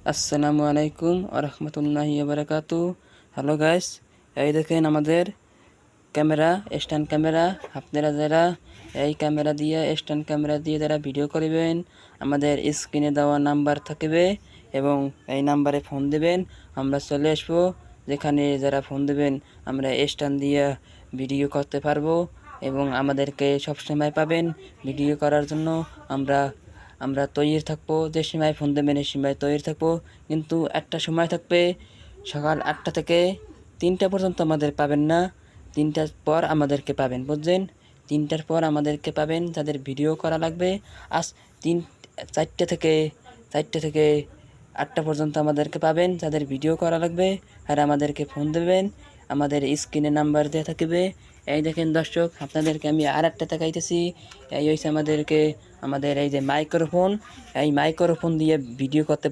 আসসালামু আলাইকুম আরহামতুল্লাহি বারাকাতু। হ্যালো গাইস, এই দেখেন আমাদের ক্যামেরা, স্ট্যান্ড ক্যামেরা। আপনারা যারা এই ক্যামেরা দিয়ে, স্ট্যান্ড ক্যামেরা দিয়ে যারা ভিডিও করবেন, আমাদের স্ক্রিনে দেওয়া নাম্বার থাকবে এবং এই নাম্বারে ফোন দেবেন, আমরা চলে আসবো। যেখানে যারা ফোন দেবেন আমরা স্ট্যান্ড দিয়ে ভিডিও করতে পারবো এবং আমাদেরকে সবসময় পাবেন ভিডিও করার জন্য। আমরা আমরা তৈরি থাকবো, যে সময় ফোন দেবেন এই সময় তৈরি থাকবো। কিন্তু একটা সময় থাকবে, সকাল 8টা থেকে 3টা পর্যন্ত আমাদের পাবেন না। 3টার পর আমাদেরকে পাবেন, বুঝছেন? 3টার পর আমাদেরকে পাবেন যাদের ভিডিও করা লাগবে। আজ 4টা থেকে 8টা পর্যন্ত আমাদেরকে পাবেন যাদের ভিডিও করা লাগবে, আর আমাদেরকে ফোন দেবেন। আমাদের স্ক্রিনে নাম্বার দেওয়া থাকবে। এই দেখেন দর্শক, আপনাদেরকে আমি আর একটা দেখাইতেছি। এই হচ্ছে আমাদের এই যে মাইক্রোফোন, এই মাইক্রোফোন দিয়ে ভিডিও করতে